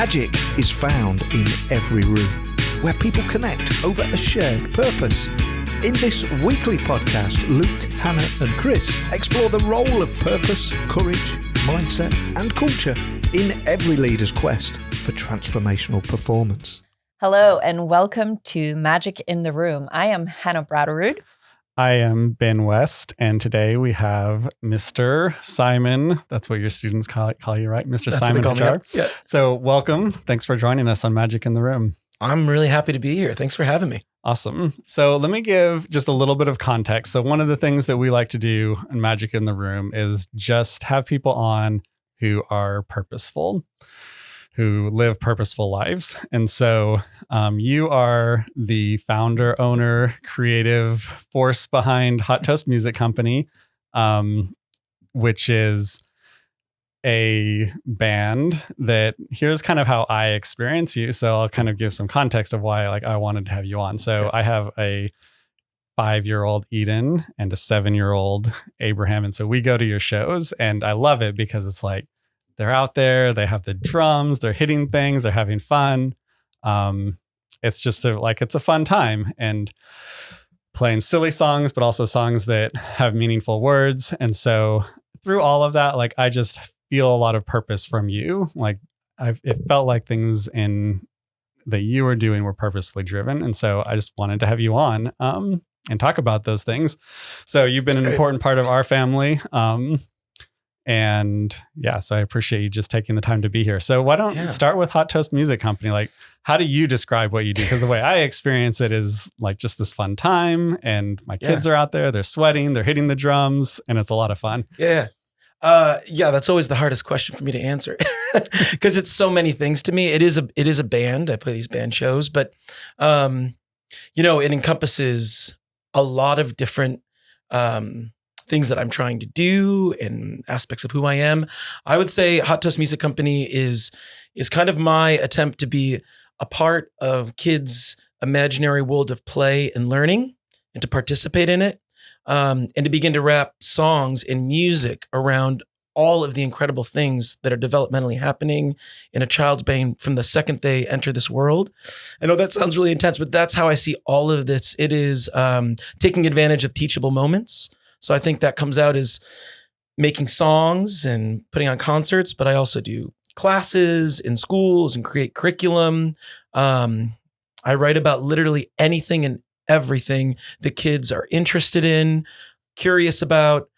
Magic is found in every room, where people connect over a shared purpose. In this weekly podcast, Luke, Hannah and Chris explore the role of purpose, courage, mindset and culture in every leader's quest for transformational performance. Hello and welcome to Magic in the Room. I am Hannah Bratterud. I am Ben West, and today we have Mr. Symon. That's what your students call you, right? Mr. Symon Hajjar. Yeah. So welcome. Thanks for joining us on Magic in the Room. I'm really happy to be here. Thanks for having me. Awesome. So let me give just a little bit of context. So one of the things that we like to do in Magic in the Room is just have people on who are purposeful, who live purposeful lives. And so you are the founder, owner, creative force behind Hot Toast Music Company, which is a band that here's kind of how I experience you. So I'll kind of give some context of why I wanted to have you on. So I have a 5-year-old Eden and a 7-year-old Abraham. And so we go to your shows and I love it because it's like, they're out there, they have the drums, they're hitting things, they're having fun. It's just it's a fun time and playing silly songs, but also songs that have meaningful words. And so through all of that, I just feel a lot of purpose from you. It felt like things that you were doing were purposefully driven. And so I just wanted to have you on and talk about those things. So you've been an important part of our family. And yeah, so I appreciate you just taking the time to be here. So why don't start with Hot Toast Music Company? How do you describe what you do? Because the way I experience it is just this fun time and my kids are out there, they're sweating, they're hitting the drums and it's a lot of fun. Yeah. That's always the hardest question for me to answer because it's so many things to me. It is a band. I play these band shows, but it encompasses a lot of different things that I'm trying to do and aspects of who I am. I would say Hot Toast Music Company is kind of my attempt to be a part of kids' imaginary world of play and learning and to participate in it and to begin to wrap songs and music around all of the incredible things that are developmentally happening in a child's brain from the second they enter this world. I know that sounds really intense, but that's how I see all of this. It is taking advantage of teachable moments. So I think that comes out as making songs and putting on concerts, but I also do classes in schools and create curriculum. I write about literally anything and everything the kids are interested in, curious about,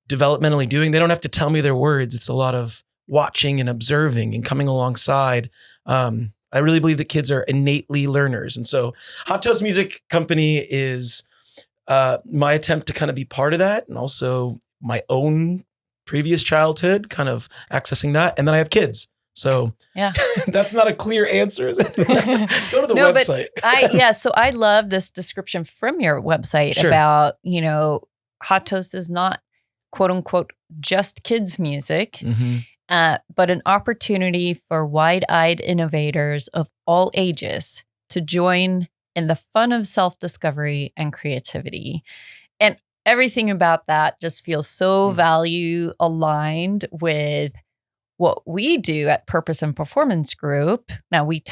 developmentally doing. They don't have to tell me their words. It's a lot of watching and observing and coming alongside. I really believe that kids are innately learners. And so Hot Toast Music Company is my attempt to kind of be part of that and also my own previous childhood, kind of accessing that. And then I have kids. So that's not a clear answer, is it? Go to the website. So I love this description from your website about, Hot Toast is not quote unquote, just kids music, but an opportunity for wide-eyed innovators of all ages to join in the fun of self-discovery and creativity. And everything about that just feels so value aligned with what we do at Purpose and Performance Group. Now we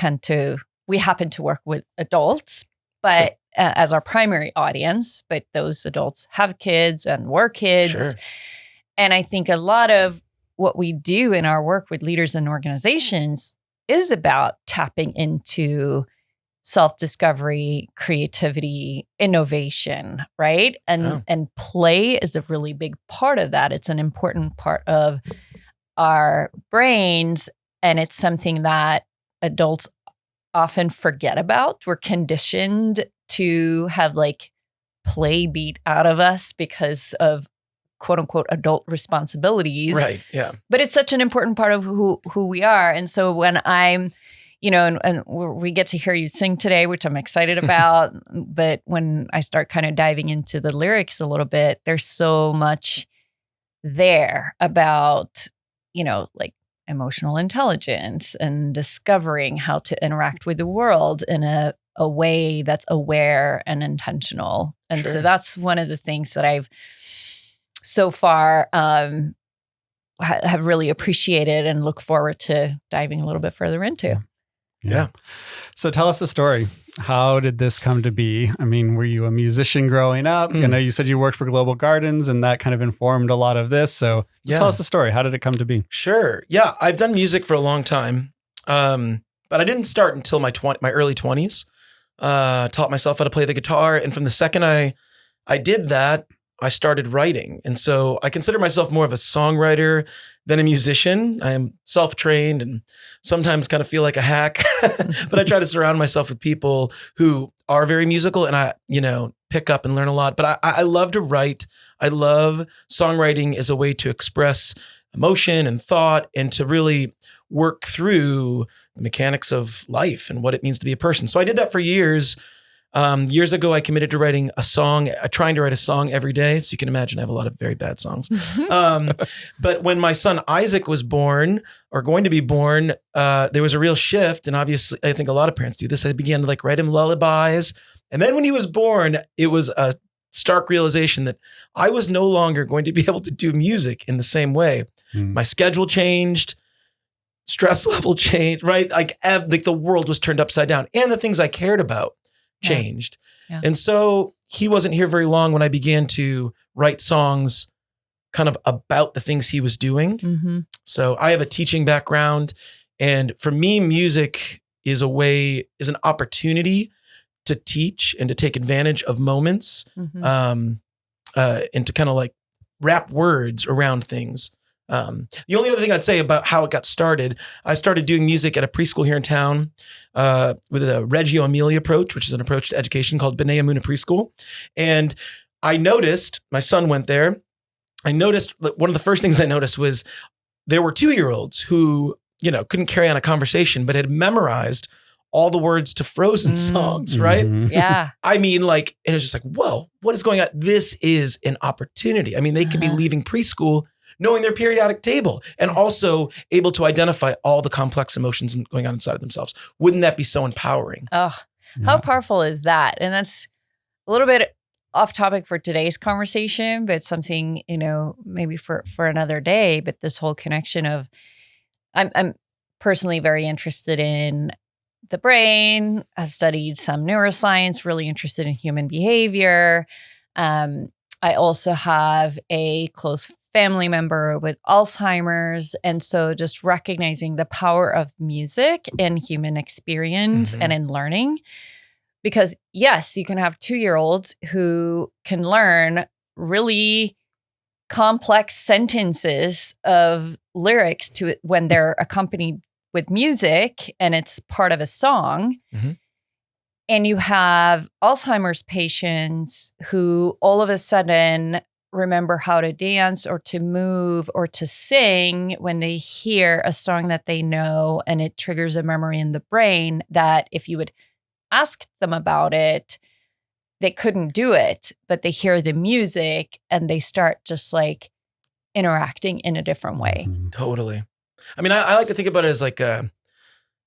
happen to work with adults, but as our primary audience, but those adults have kids and were kids. Sure. And I think a lot of what we do in our work with leaders and organizations is about tapping into self-discovery, creativity, innovation, right? And play is a really big part of that. It's an important part of our brains, and it's something that adults often forget about. We're conditioned to have play beat out of us because of quote unquote adult responsibilities. Right. Yeah. But it's such an important part of who we are. And so when I'm and we get to hear you sing today, which I'm excited about. But when I start kind of diving into the lyrics a little bit, there's so much there about, emotional intelligence and discovering how to interact with the world in a way that's aware and intentional. And so that's one of the things that I've so far have really appreciated and look forward to diving a little bit further into. Yeah. So tell us the story. How did this come to be? I mean, were you a musician growing up? I know you said you worked for Global Gardens and that kind of informed a lot of this. So just tell us the story. How did it come to be? Sure. Yeah. I've done music for a long time. But I didn't start until my early 20s. Taught myself how to play the guitar. And from the second I did that, I started writing. And so I consider myself more of a songwriter than a musician. I am self-trained and sometimes kind of feel like a hack, but I try to surround myself with people who are very musical and I, pick up and learn a lot. But I love to write. I love songwriting as a way to express emotion and thought and to really work through the mechanics of life and what it means to be a person. So I did that for years. Years ago, I committed to writing a song, trying to write a song every day. So you can imagine I have a lot of very bad songs. But when my son Isaac was born or going to be born, there was a real shift. And obviously, I think a lot of parents do this. I began to write him lullabies. And then when he was born, it was a stark realization that I was no longer going to be able to do music in the same way. My schedule changed. Stress level changed, right? Like the world was turned upside down and the things I cared about changed. Yeah. And so he wasn't here very long when I began to write songs kind of about the things he was doing. So I have a teaching background. And for me, music is an opportunity to teach and to take advantage of moments and to kind of wrap words around things. The only other thing I'd say about how it got started, I started doing music at a preschool here in town with a Reggio Emilia approach, which is an approach to education called B'nai Amuna Preschool. And I noticed, my son went there, one of the first things I noticed was there were 2-year-olds who, couldn't carry on a conversation, but had memorized all the words to Frozen songs, right? Yeah. I mean, and it was just whoa, what is going on? This is an opportunity. I mean, they could be leaving preschool knowing their periodic table and also able to identify all the complex emotions going on inside of themselves. Wouldn't that be so empowering? Oh, how powerful is that? And that's a little bit off topic for today's conversation, but something, maybe for another day, but this whole connection of, I'm personally very interested in the brain. I've studied some neuroscience, really interested in human behavior. I also have a close family member with Alzheimer's. And so just recognizing the power of music in human experience and in learning. Because yes, you can have 2-year-olds who can learn really complex sentences of lyrics to it when they're accompanied with music and it's part of a song. And you have Alzheimer's patients who all of a sudden remember how to dance or to move or to sing when they hear a song that they know, and it triggers a memory in the brain that if you would ask them about it, they couldn't do it, but they hear the music and they start just interacting in a different way. Totally. I mean, I like to think about it as a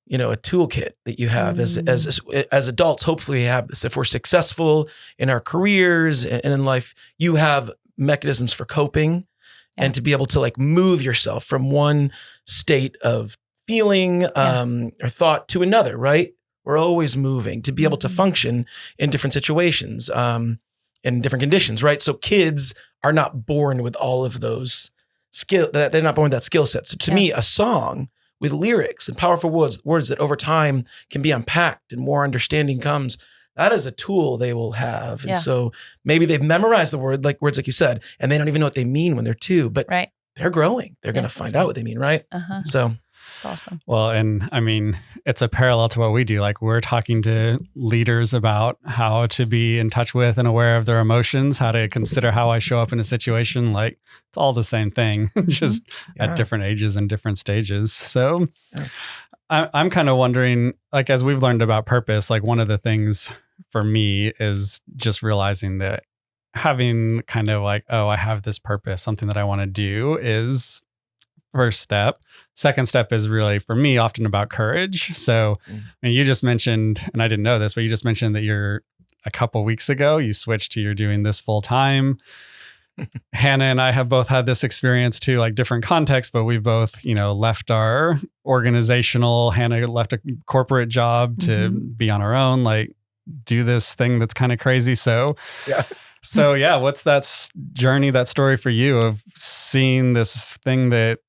toolkit that you have as adults. Hopefully we have this. If we're successful in our careers and in life, you have mechanisms for coping and to be able to move yourself from one state of feeling or thought to another, right? We're always moving to be able to function in different situations, in different conditions, right? So kids are not born with all of those they're not born with that skill set. So to me, a song with lyrics and powerful words that over time can be unpacked and more understanding comes, that is a tool they will have. And so maybe they've memorized the words like you said, and they don't even know what they mean when they're 2, but they're growing. They're going to find out what they mean, right? So that's awesome. Well, and I mean, it's a parallel to what we do. We're talking to leaders about how to be in touch with and aware of their emotions, how to consider how I show up in a situation. It's all the same thing, just at different ages and different stages. So I'm kind of wondering, as we've learned about purpose, one of the things for me is just realizing that having kind of I have this purpose, something that I want to do is first step. Second step is really, for me, often about courage. So you just mentioned, and I didn't know this, but you just mentioned that a couple weeks ago, you switched to you're doing this full time. Hannah and I have both had this experience too, like different contexts, but we've both, left our organizational, Hannah left a corporate job to be on her own, like do this thing that's kind of crazy. So, what's that journey, that story for you of seeing this thing that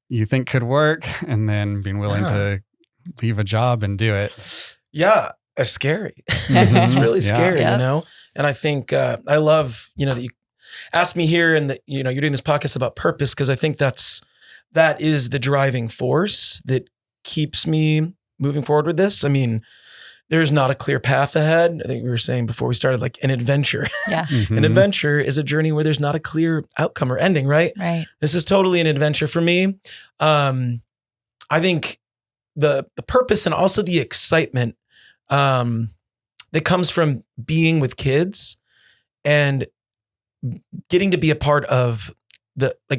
you think could work and then being willing to leave a job and do it? Yeah, it's scary. It's really scary, And I think I love, that you asked me here and that, you're doing this podcast about purpose, because I think that is the driving force that keeps me moving forward with this. I mean, there's not a clear path ahead. I think we were saying before we started, like an adventure. Yeah. An adventure is a journey where there's not a clear outcome or ending, right? Right. This is totally an adventure for me. I think the purpose and also the excitement that comes from being with kids and getting to be a part of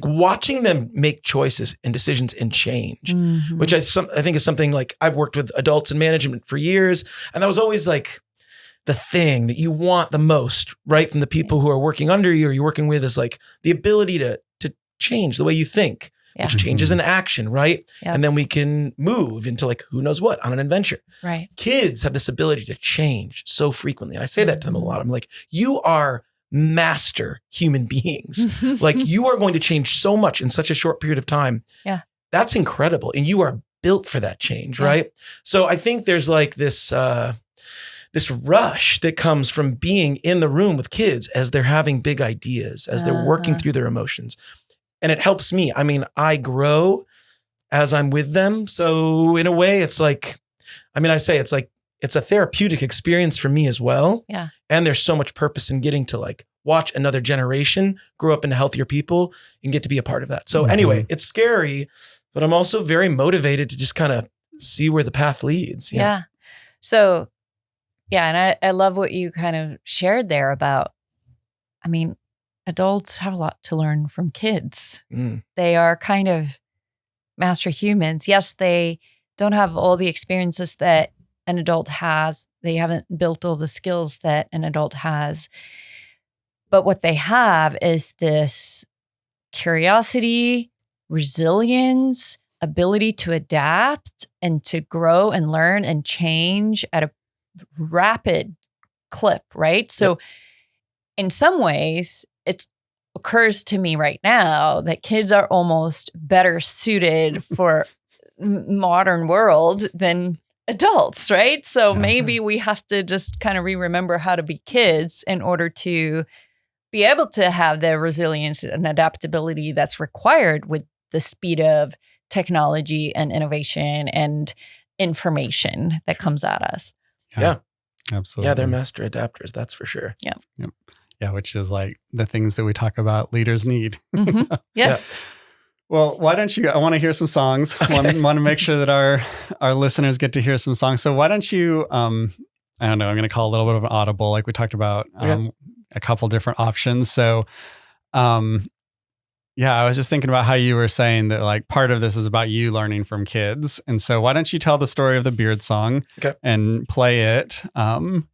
watching them make choices and decisions and change, which I think is something like I've worked with adults in management for years. And that was always like the thing that you want the most, right? From the people who are working under you or you're working with, is like the ability to change the way you think, which changes in action, right? Yeah. And then we can move into like, who knows what, on an adventure. Right. Kids have this ability to change so frequently. And I say that to them a lot. I'm like, you are master human beings. Like, you are going to change so much in such a short period of time. Yeah. That's incredible. And you are built for that change, right? So I think there's like this rush that comes from being in the room with kids as they're having big ideas, as they're working through their emotions. And it helps me. I mean, I grow as I'm with them. So in a way, it's like, it's a therapeutic experience for me as well. Yeah. And there's so much purpose in getting to like watch another generation grow up into healthier people and get to be a part of that. So anyway, it's scary, but I'm also very motivated to just kind of see where the path leads. Yeah. So, and I love what you kind of shared there about, adults have a lot to learn from kids. They are kind of master humans. Yes, they don't have all the experiences that an adult has. They haven't built all the skills that an adult has. But what they have is this curiosity, resilience, ability to adapt and to grow and learn and change at a rapid clip, right? So in some ways, it occurs to me right now that kids are almost better suited for modern world than adults, right? So maybe we have to just kind of remember how to be kids in order to be able to have the resilience and adaptability that's required with the speed of technology and innovation and information that comes at us. Yeah. Absolutely. Yeah, they're master adapters, that's for sure. Yeah. Yep. Yeah, which is like the things that we talk about leaders need. Yeah. Well, why don't you, I want to hear some songs. I want to make sure that our listeners get to hear some songs. So why don't you, I don't know, I'm going to call a little bit of an audible, like we talked about a couple different options. So, I was just thinking about how you were saying that like part of this is about you learning from kids. And so why don't you tell the story of the Beard song and play it and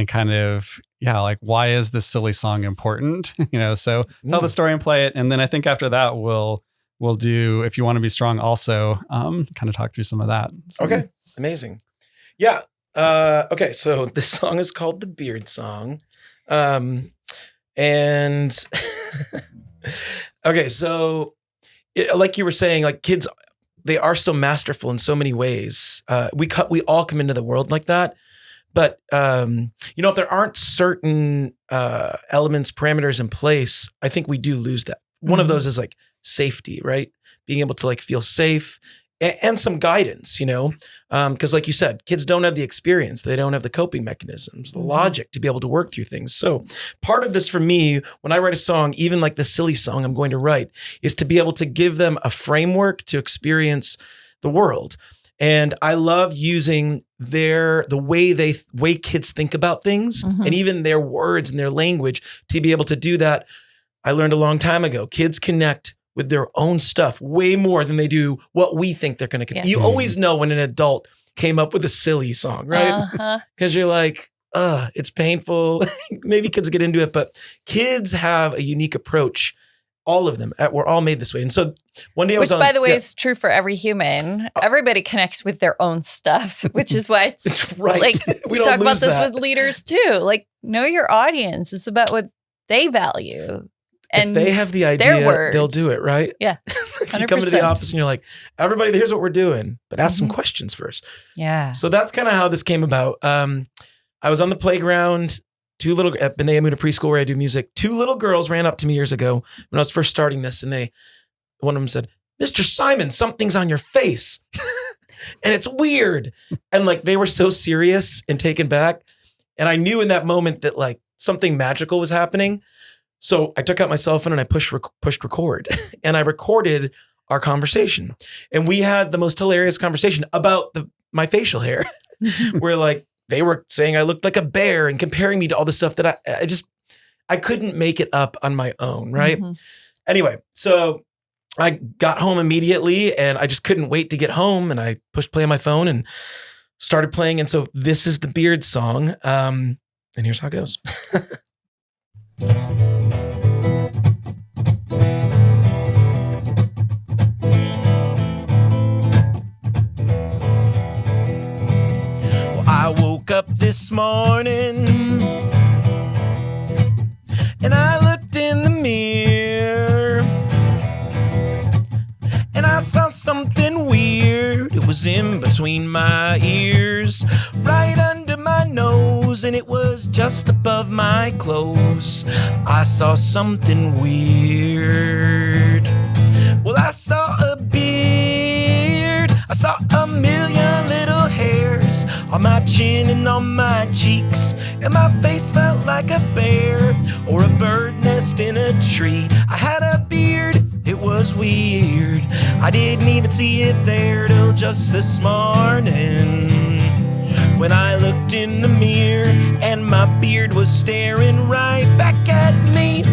kind of, like, why is this silly song important? So tell the story and play it. And then I think after that, we'll do, if you want to be strong also, kind of talk through some of that. So. Okay. Amazing. Yeah. Okay. So this song is called the Beard Song. And okay. So like you were saying, like kids, they are so masterful in so many ways. We all come into the world like that. But, if there aren't certain elements, parameters in place, I think we do lose that. One of those is like safety, right? Being able to like feel safe and some guidance, because like you said, kids don't have the experience. They don't have the coping mechanisms, the logic to be able to work through things. So part of this for me, when I write a song, even like the silly song I'm going to write, is to be able to give them a framework to experience the world. And I love using the way kids think about things and even their words and their language to be able to do that. I learned a long time ago, kids connect with their own stuff way more than they do what we think they're going to connect. You always know when an adult came up with a silly song, right? Because you're like, it's painful. Maybe kids get into it, but kids have a unique approach. All of them. We're all made this way. And so one day I was by the way, is true for every human. Everybody connects with their own stuff, which is why it's right. Like we talk about this with leaders too. Like, know your audience. It's about what they value. And if they have the idea, they'll do it, right? Yeah. 100%. If you come into the office and you're like, everybody, here's what we're doing, but ask some questions first. Yeah. So that's kind of how this came about. I was on the playground. At B'nai Amuna preschool where I do music, 2 little girls ran up to me years ago when I was first starting this, and one of them said, "Mr. Symon, something's on your face." And it's weird. And like, they were so serious and taken back. And I knew in that moment that like something magical was happening. So I took out my cell phone and I pushed record and I recorded our conversation. And we had the most hilarious conversation about my facial hair where like, they were saying I looked like a bear and comparing me to all the stuff that I couldn't make it up on my own, right? Mm-hmm. Anyway, so I got home immediately and I just couldn't wait to get home, and I pushed play on my phone and started playing. And so this is the Beard song. And here's how it goes. I woke up this morning and I looked in the mirror and I saw something weird. It was in between my ears, right under my nose, and it was just above my clothes. I saw something weird. Well, I saw a beard. I saw a million little hairs on my chin and on my cheeks, and my face felt like a bear or a bird nest in a tree. I had a beard, it was weird. I didn't even see it there till just this morning, when I looked in the mirror and my beard was staring right back at me.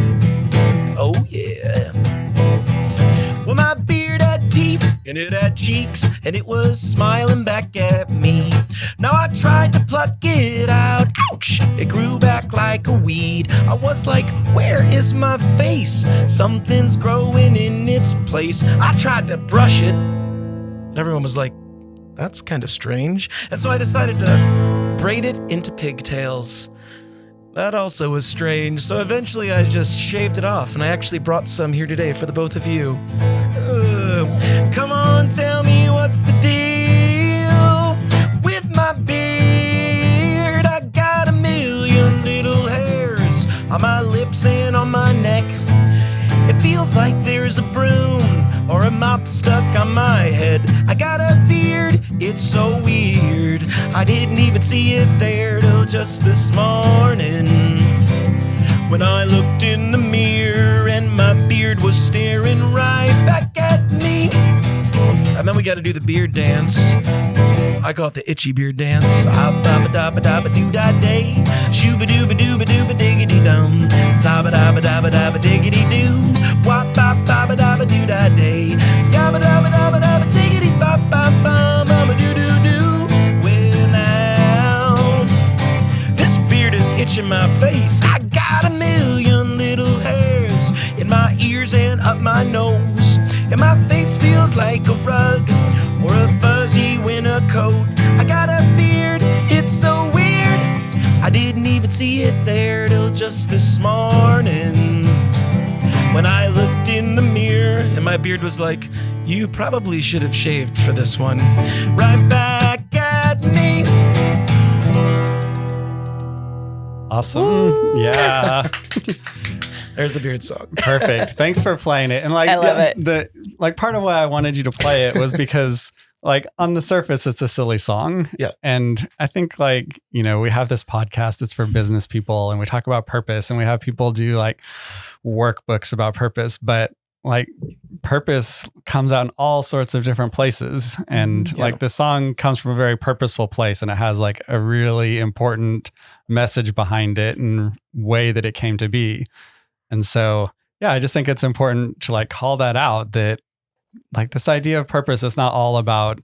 Oh yeah. Well, my beard had teeth and it had cheeks and it was smiling back at me. Now I tried to pluck it out. Ouch! It grew back like a weed. I was like, where is my face? Something's growing in its place. I tried to brush it and everyone was like, that's kind of strange. And so I decided to braid it into pigtails. That also was strange. So eventually I just shaved it off, and I actually brought some here today for the both of you. Come on, tell me what's the deal with my beard. I got a million little hairs on my lips and on my neck. It feels like there's a broom or a mop stuck on my head. I got a beard, it's so weird. I didn't even see it there till just this morning, when I looked in the mirror and my beard was staring right back at me. And then we got to do the beard dance. I call it the itchy beard dance. Zabba-dabba-dabba-doo-da-day. Shooba-dooba-dooba-dooba-diggity-dum. Zabba-dabba-dabba-dabba-diggity-doo. Wop-bop-babba-dabba-doo-da-day. Yabba-dabba-dabba-dabba-tiggity-bop-bop-bum-a-doo-doo-doo. Well, now this beard is itching my face. I got a million little hairs in my ears and up my nose, and my face feels like a rug or a fuzzy winter coat. I got a beard, it's so weird. I didn't even see it there till just this morning, when I looked in the mirror and my beard was like, you probably should have shaved for this one. Right back at me. Awesome. Ooh. Yeah. There's the beard song. Perfect. Thanks for playing it. And like, I love it. Part of why I wanted you to play it was because like on the surface, it's a silly song. Yeah. And I think like, we have this podcast that's for business people and we talk about purpose and we have people do like workbooks about purpose, but like purpose comes out in all sorts of different places. And like the song comes from a very purposeful place and it has like a really important message behind it and way that it came to be. And so, yeah, I just think it's important to like call that out, that like this idea of purpose is not all about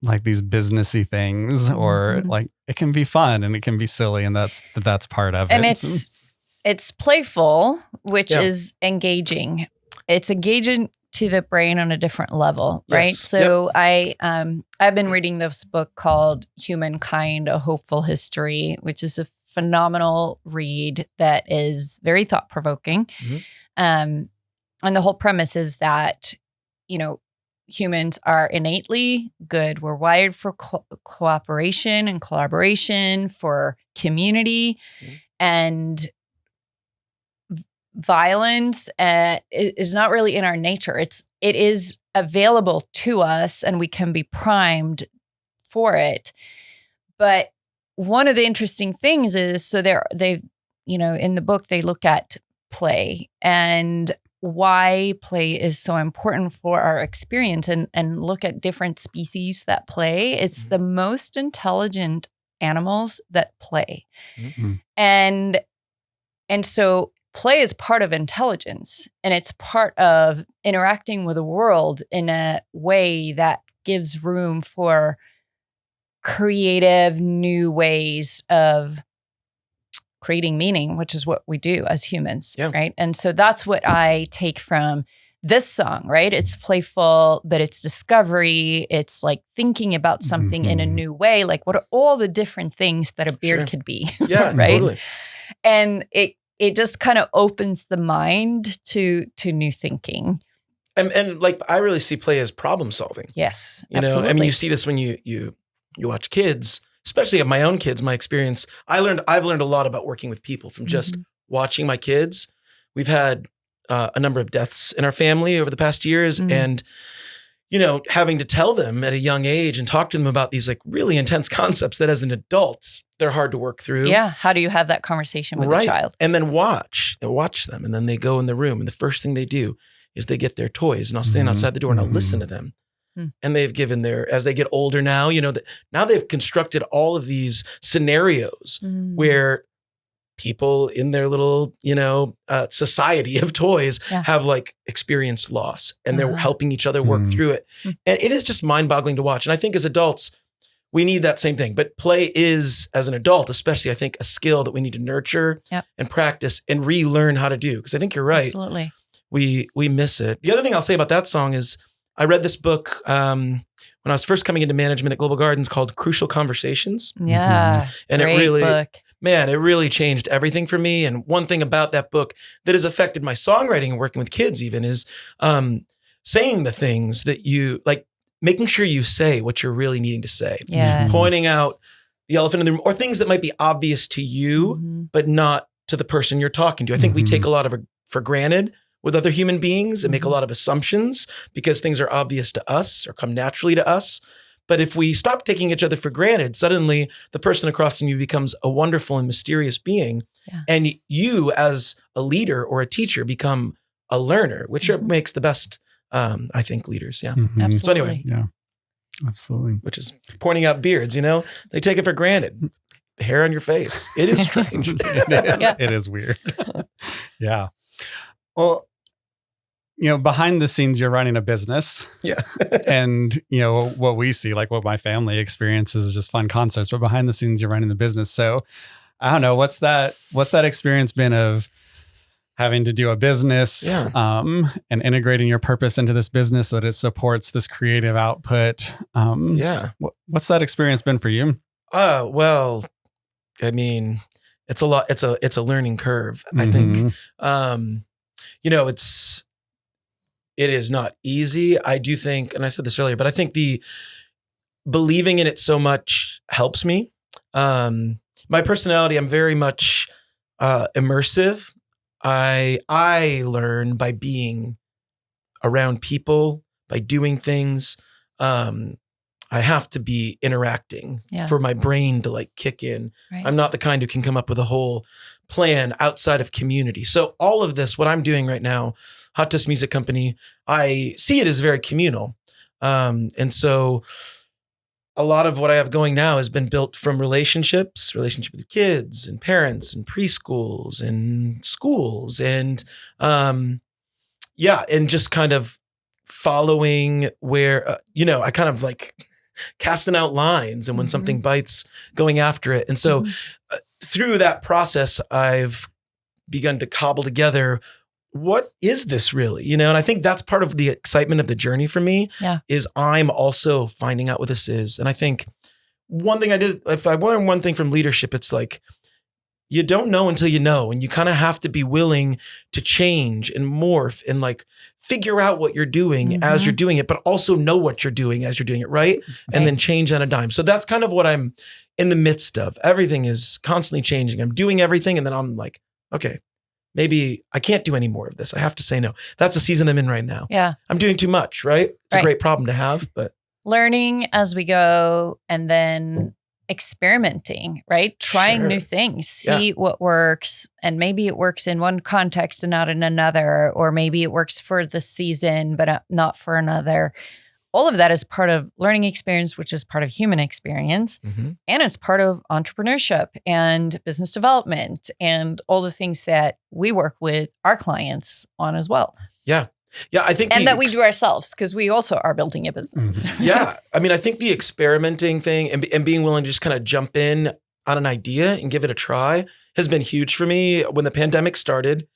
like these businessy things, or Mhm. like it can be fun and it can be silly, and that's part of And it. it's playful, which Yeah. is engaging. It's engaging to the brain on a different level, right? Yes. So I've been reading this book called Humankind: A Hopeful History, which is a phenomenal read that is very thought-provoking. Mhm. And the whole premise is that, humans are innately good. We're wired for cooperation and collaboration, for community, Mhm. and violence is not really in our nature. It is available to us, and we can be primed for it. But one of the interesting things is, so in the book they look at play and why play is so important for our experience, and look at different species that play. It's the most intelligent animals that play. Mhm. And so play is part of intelligence, and it's part of interacting with the world in a way that gives room for creative new ways of creating meaning, which is what we do as humans, right? And so that's what I take from this song, right? It's playful, but it's discovery. It's like thinking about something in a new way. Like, what are all the different things that a beard could be? Yeah, right? totally. And it just kind of opens the mind to new thinking. And like, I really see play as problem solving. Yes, You know, absolutely. I mean, you see this when you watch kids, especially of my own kids, my experience. I've learned a lot about working with people from just watching my kids. We've had a number of deaths in our family over the past years, and having to tell them at a young age and talk to them about these like really intense concepts that as an adult, they're hard to work through. Yeah. How do you have that conversation with a child? And then watch them. And then they go in the room, and the first thing they do is they get their toys, and I'll stand outside the door and I'll listen to them. And they've given as they get older now, now they've constructed all of these scenarios where people in their little, society of toys have like experienced loss, and they're helping each other work through it. And it is just mind-boggling to watch. And I think as adults, we need that same thing. But play is, as an adult, especially, I think, a skill that we need to nurture and practice and relearn how to do. Because I think you're right. Absolutely. We miss it. The other thing I'll say about that song is I read this book when I was first coming into management at Global Gardens called Crucial Conversations. Yeah. And great it really, book. man, it really changed everything for me. And one thing about that book that has affected my songwriting and working with kids even is saying the things that you like, making sure you say what you're really needing to say. Yes. Pointing out the elephant in the room, or things that might be obvious to you, but not to the person you're talking to. I think we take a lot of it for granted with other human beings and make a lot of assumptions because things are obvious to us or come naturally to us. But if we stop taking each other for granted, suddenly the person across from you becomes a wonderful and mysterious being. Yeah. And you as a leader or a teacher become a learner, which makes the best, I think, leaders. Yeah. Absolutely. So anyway. Yeah, absolutely. Which is pointing out beards, they take it for granted. The hair on your face. It is strange. It is weird. Yeah. Well, behind the scenes, you're running a business. Yeah. And, what we see, like what my family experiences is just fun concerts, but behind the scenes, you're running the business. So I don't know, what's that experience been of having to do a business and integrating your purpose into this business so that it supports this creative output? What's that experience been for you? Well, I mean, it's a lot. It's a learning curve. I think, it is not easy. I do think, and I said this earlier, but I think the believing in it so much helps me. My personality, I'm very much immersive. I learn by being around people, by doing things. I have to be interacting for my brain to like kick in. Right. I'm not the kind who can come up with a whole plan outside of community. So all of this, what I'm doing right now, Hot Toast Music Company, I see it as very communal. And so a lot of what I have going now has been built from relationship with kids and parents and preschools and schools and and just kind of following where, I kind of like casting out lines, and when something bites, going after it. And so through that process, I've begun to cobble together, what is this really? And I think that's part of the excitement of the journey for me is I'm also finding out what this is. And I think one thing I did, if I learned one thing from leadership, it's like, you don't know until you know. And you kind of have to be willing to change and morph and like figure out what you're doing as you're doing it, but also know what you're doing as you're doing it, right? And then change on a dime. So that's kind of what I'm in the midst of. Everything is constantly changing. I'm doing everything. And then I'm like, okay, maybe I can't do any more of this. I have to say no. That's the season I'm in right now. Yeah. I'm doing too much, right? It's a great problem to have, but. Learning as we go and then experimenting, right? Trying new things, see what works. And maybe it works in one context and not in another, or maybe it works for the season, but not for another. All of that is part of learning experience, which is part of human experience. And it's part of entrepreneurship and business development and all the things that we work with our clients on as well. Yeah. Yeah, I think that we do ourselves, because we also are building a business. Yeah. I mean, I think the experimenting thing and being willing to just kind of jump in on an idea and give it a try has been huge for me. When the pandemic started,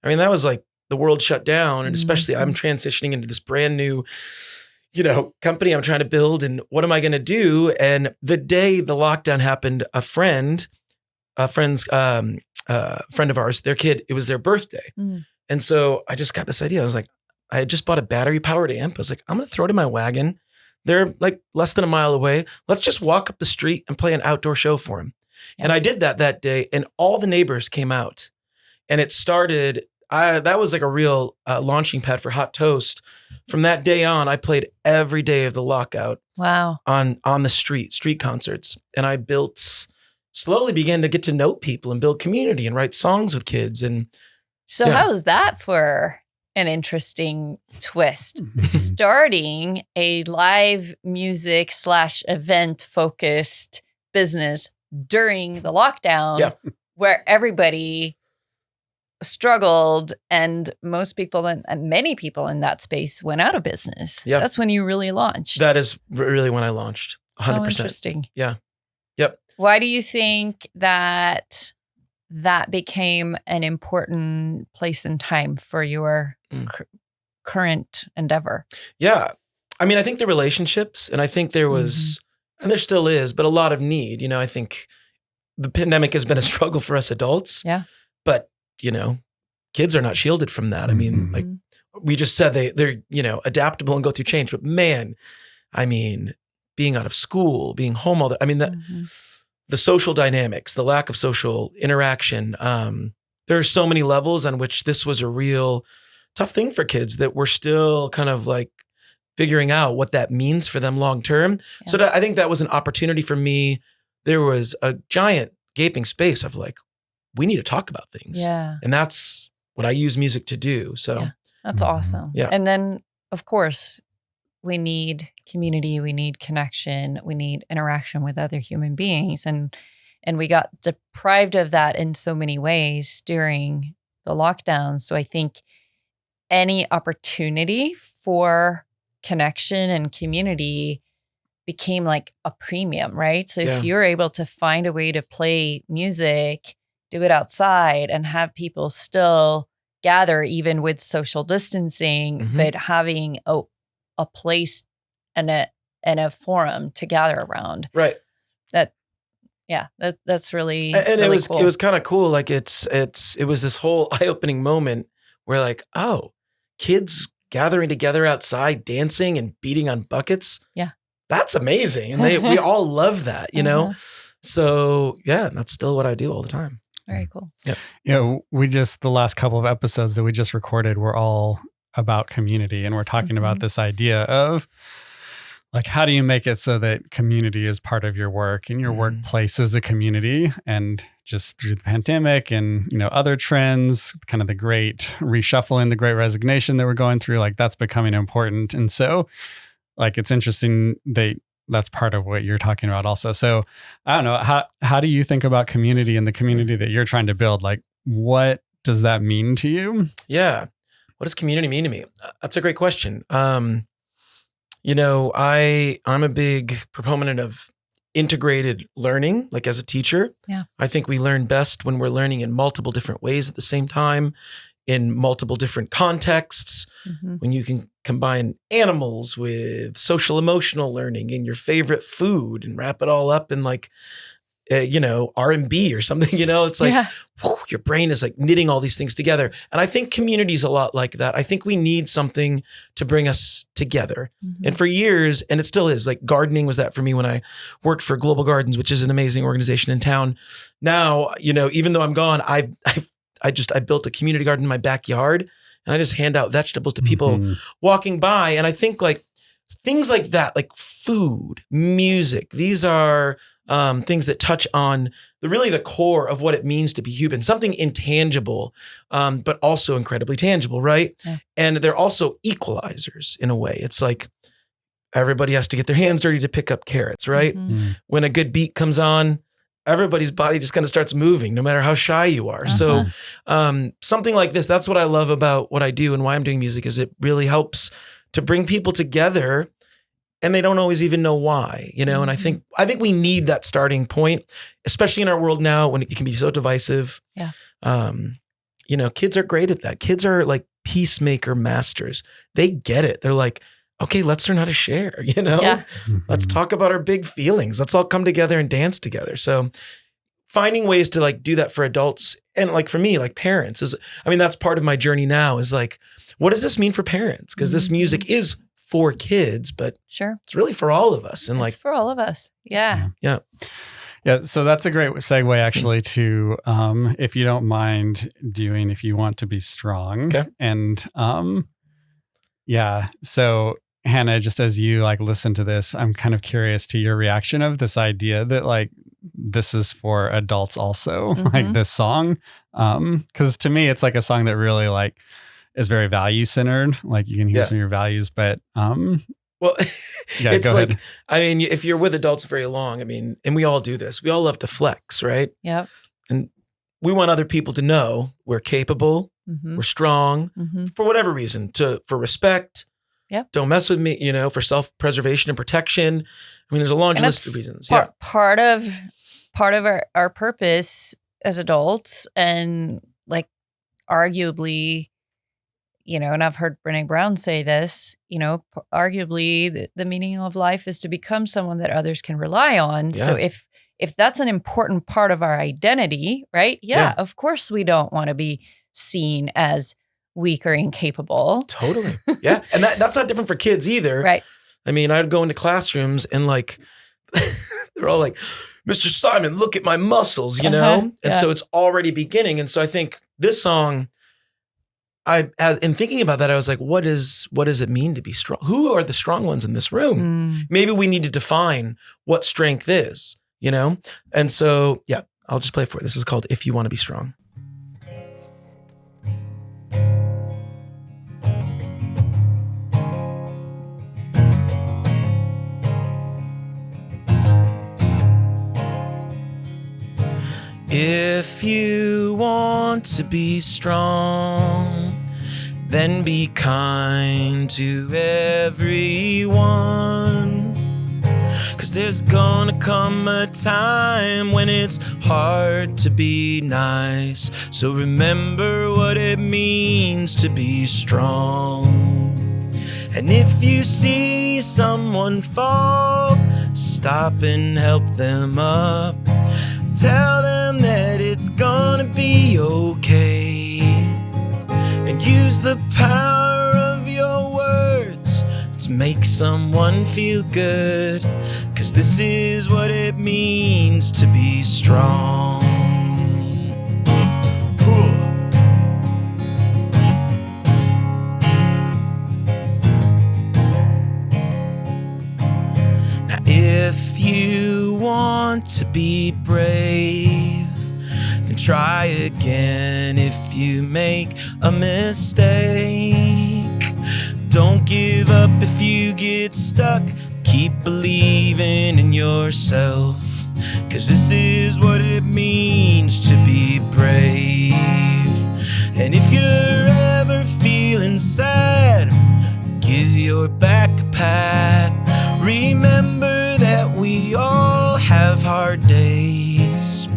I mean, that was like the world shut down. And especially I'm transitioning into this brand new, company I'm trying to build. And what am I going to do? And the day the lockdown happened, a friend of ours, their kid, it was their birthday. And so I just got this idea. I was like, I had just bought a battery powered amp. I was like, I'm going to throw it in my wagon. They're like less than a mile away. Let's just walk up the street and play an outdoor show for him. And I did that day, and all the neighbors came out, and it started. That was like a real launching pad for Hot Toast. From that day on, I played every day of the lockout. Wow. On the street concerts. And I slowly began to get to know people and build community and write songs with kids. And so how was that for an interesting twist? Starting a live music / event focused business during the lockdown where everybody struggled and most people and many people in that space went out of business. That's when you really launched. That is really when I launched. 100%. How interesting. Yeah. Yep. Why do you think that became an important place and time for your current endeavor? Yeah. I mean, I think the relationships, and I think there was, and there still is, but a lot of need. I think the pandemic has been a struggle for us adults. Yeah. But, kids are not shielded from that. I mean, like we just said, they're, adaptable and go through change. But man, I mean, being out of school, being home all the social dynamics, the lack of social interaction. There are so many levels on which this was a real tough thing for kids that we're still kind of like figuring out what that means for them long term. Yeah. So I think that was an opportunity for me. There was a giant gaping space of like, we need to talk about things. Yeah. And that's what I use music to do. So that's awesome. Yeah. And then of course we need community, we need connection, we need interaction with other human beings. And we got deprived of that in so many ways during the lockdown. So I think any opportunity for connection and community became like a premium, right? So if you're able to find a way to play music, do it outside and have people still gather even with social distancing, but having a place and a forum to gather around. Right. That's really, and really cool. It was kind of cool. Like it was this whole eye-opening moment where like, oh, kids gathering together outside, dancing and beating on buckets. Yeah. That's amazing. And we all love that, So that's still what I do all the time. Very cool. Yeah. We just, the last couple of episodes that we just recorded were all about community. And we're talking about this idea of like, how do you make it so that community is part of your work and your workplace is a community? And just through the pandemic and, other trends, kind of the great reshuffling, the great resignation that we're going through, like that's becoming important. And so like, it's interesting that's part of what you're talking about also. So I don't know, how do you think about community and the community that you're trying to build? Like, what does that mean to you? Yeah. What does community mean to me? That's a great question. I'm a big proponent of integrated learning, like as a teacher. Yeah. I think we learn best when we're learning in multiple different ways at the same time, in multiple different contexts, when you can combine animals with social emotional learning and your favorite food and wrap it all up in like, R&B or something, it's like your brain is like knitting all these things together. And I think community is a lot like that. I think we need something to bring us together. And for years, and it still is, like gardening was that for me when I worked for Global Gardens, which is an amazing organization in town. Now, even though I'm gone, I built a community garden in my backyard and I just hand out vegetables to people walking by. And I think like things like that, like food, music, these are things that touch on the core of what it means to be human, something intangible, but also incredibly tangible, right? Yeah. And they're also equalizers in a way. It's like everybody has to get their hands dirty to pick up carrots, right? When a good beat comes on, everybody's body just kind of starts moving, no matter how shy you are. So something like this, that's what I love about what I do and why I'm doing music, is it really helps to bring people together. And they don't always even know why, and I think we need that starting point, especially in our world now when it can be so divisive. Yeah. Kids are great at that. Kids are like peacemaker masters. They get it. They're like, okay, let's learn how to share, Yeah. Let's talk about our big feelings. Let's all come together and dance together. So finding ways to like do that for adults and like for me, like parents that's part of my journey now is like, what does this mean for parents? Because this music is for kids, but sure, it's really for all of us. And it's for all of us. Yeah. Yeah. Yeah. So that's a great segue actually to, if you don't mind doing, if you want to be strong. Okay. And, so Hannah, just as you like listen to this, I'm kind of curious to your reaction of this idea that like, this is for adults also, like this song. 'Cause to me, it's like a song that really like, is very value centered. Like you can hear some of your values, but well, it's go like, ahead. if you're with adults very long, and we all do this, we all love to flex, right? Yep. And we want other people to know we're capable, we're strong, for whatever reason, for respect. Yep. Don't mess with me, for self-preservation and protection. There's a long list of reasons. Part of our purpose as adults, and like arguably, and I've heard Brené Brown say this, arguably the meaning of life is to become someone that others can rely on. Yeah. So if that's an important part of our identity, right? Yeah. Of course we don't want to be seen as weak or incapable. Totally. Yeah. And that's not different for kids either. Right. I'd go into classrooms and like, they're all like, Mr. Simon, look at my muscles, And so it's already beginning. And so I think this song, in thinking about that, I was like, what does it mean to be strong? Who are the strong ones in this room? Maybe we need to define what strength is, And so, I'll just play for it. This is called If You Want to Be Strong. If you want to be strong, then be kind to everyone. 'Cause there's gonna come a time when it's hard to be nice. So remember what it means to be strong. And if you see someone fall, stop and help them up. Tell them that it's gonna be okay. And use the power of your words to make someone feel good. 'Cause this is what it means to be strong. Now if you want to be brave, then try again if you make a mistake. Don't give up if you get stuck. Keep believing in yourself. 'Cause this is what it means to be brave. And if you're ever feeling sad, give your back a pat. had. Remember that we all have hard days.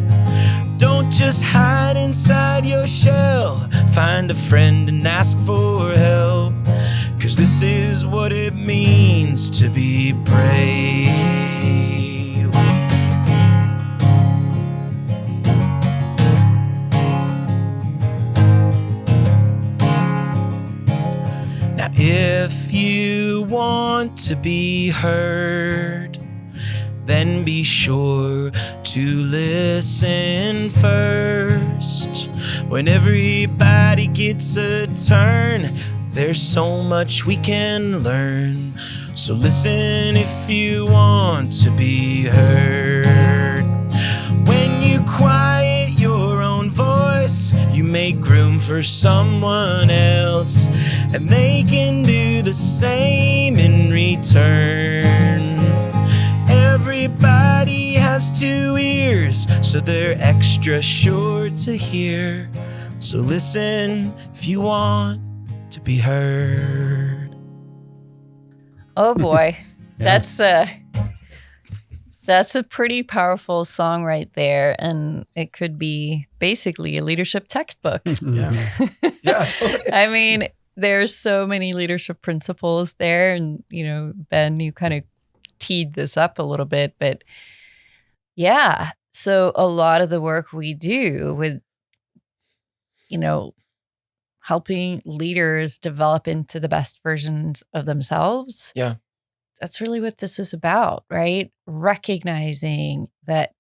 Don't just hide inside your shell. Find a friend and ask for help. 'Cause this is what it means to be brave. Now, if you want to be heard, then be sure to listen first. When everybody gets a turn, there's so much we can learn. So listen if you want to be heard. When you quiet your own voice, you make room for someone else, and they can do the same in return. Everybody has 2 ears, so they're extra sure to hear. So listen if you want to be heard. Oh boy. Yeah. That's a pretty powerful song right there. And it could be basically a leadership textbook. Yeah. Yeah, totally. I mean, there's so many leadership principles there. And, Ben, you kind of teed this up a little bit, but yeah. So a lot of the work we do with, helping leaders develop into the best versions of themselves. Yeah. That's really what this is about, right? Recognizing that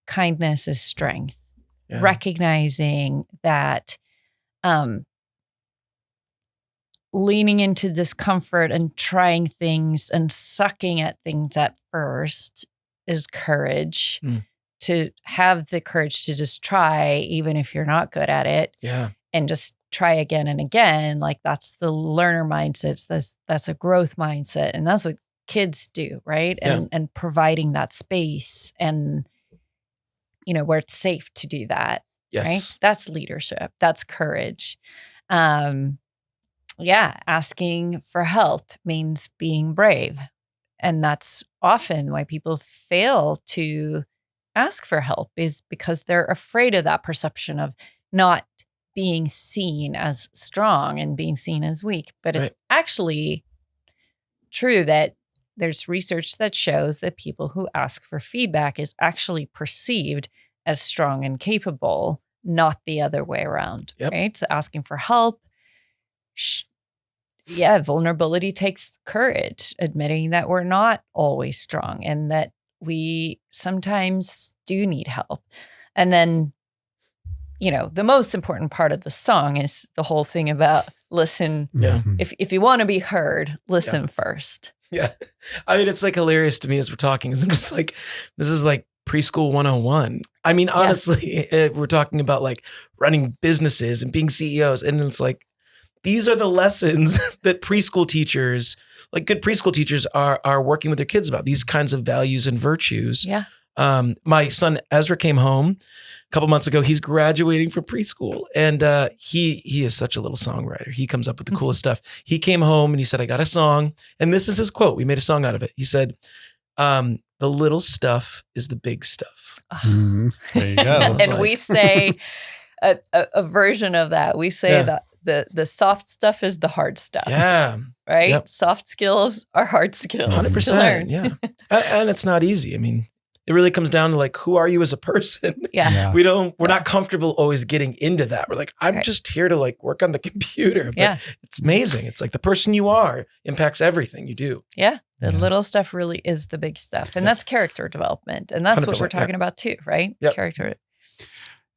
kindness is strength. Yeah. Recognizing that leaning into discomfort and trying things and sucking at things at first is courage. To have the courage to just try, even if you're not good at it. Yeah. And just try again and again. Like that's the learner mindset. That's a growth mindset. And that's what kids do, right? Yeah. And providing that space and, where it's safe to do that. Yes. Right? That's leadership. That's courage. Asking for help means being brave. And that's often why people fail to ask for help, is because they're afraid of that perception of not being seen as strong and being seen as weak. But it's actually true that there's research that shows that people who ask for feedback is actually perceived as strong and capable, not the other way around. Yep. Right? So asking for help, vulnerability takes courage, admitting that we're not always strong and that we sometimes do need help. And then, the most important part of the song is the whole thing about listen. Yeah. If you want to be heard, listen first. Yeah. I mean, it's like hilarious to me as we're talking, is I'm just like, this is like preschool 101. I mean, honestly, we're talking about like running businesses and being CEOs. And it's like, these are the lessons that preschool teachers, like good preschool teachers, are working with their kids about, these kinds of values and virtues. Yeah. My son Ezra came home a couple months ago. He's graduating from preschool, and he is such a little songwriter. He comes up with the coolest stuff. He came home and he said, "I got a song," and this is his quote. We made a song out of it. He said, "The little stuff is the big stuff." There you go. And we say a version of that. We say that the soft stuff is the hard stuff. Yeah. Right? Yep. Soft skills are hard skills. 100%. To learn. Yeah. And it's not easy. I mean, it really comes down to like, who are you as a person? Yeah. We're not comfortable always getting into that. We're like, I'm just here to like work on the computer. But it's amazing. It's like the person you are impacts everything you do. Yeah. The little stuff really is the big stuff. And that's character development. And that's what we're talking about too, right? Yep. Character.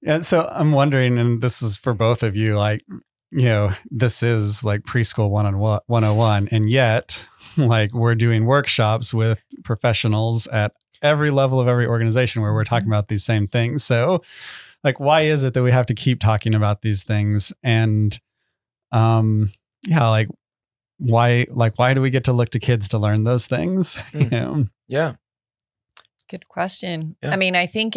Yeah. So I'm wondering, and this is for both of you, like, this is like preschool 101. And yet, like, we're doing workshops with professionals at every level of every organization where we're talking about these same things. So, like, why is it that we have to keep talking about these things? And, why do we get to look to kids to learn those things? Yeah. Good question. Yeah. I mean, I think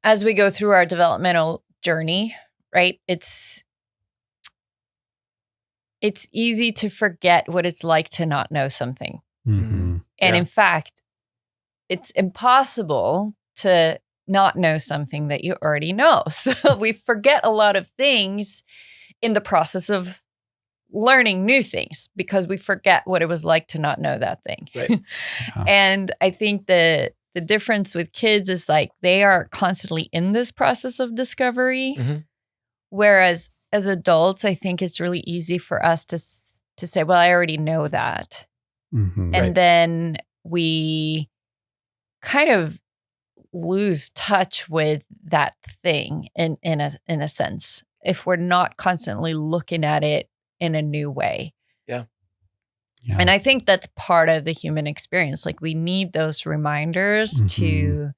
as we go through our developmental journey, right? It's it's easy to forget what it's like to not know something. Mm-hmm. And in fact, it's impossible to not know something that you already know. So we forget a lot of things in the process of learning new things because we forget what it was like to not know that thing. Right. And I think the difference with kids is like they are constantly in this process of discovery. Mm-hmm. Whereas as adults, I think it's really easy for us to say, well, I already know that. Mm-hmm. And then we kind of lose touch with that thing in a sense if we're not constantly looking at it in a new way. Yeah. And I think that's part of the human experience. Like we need those reminders to,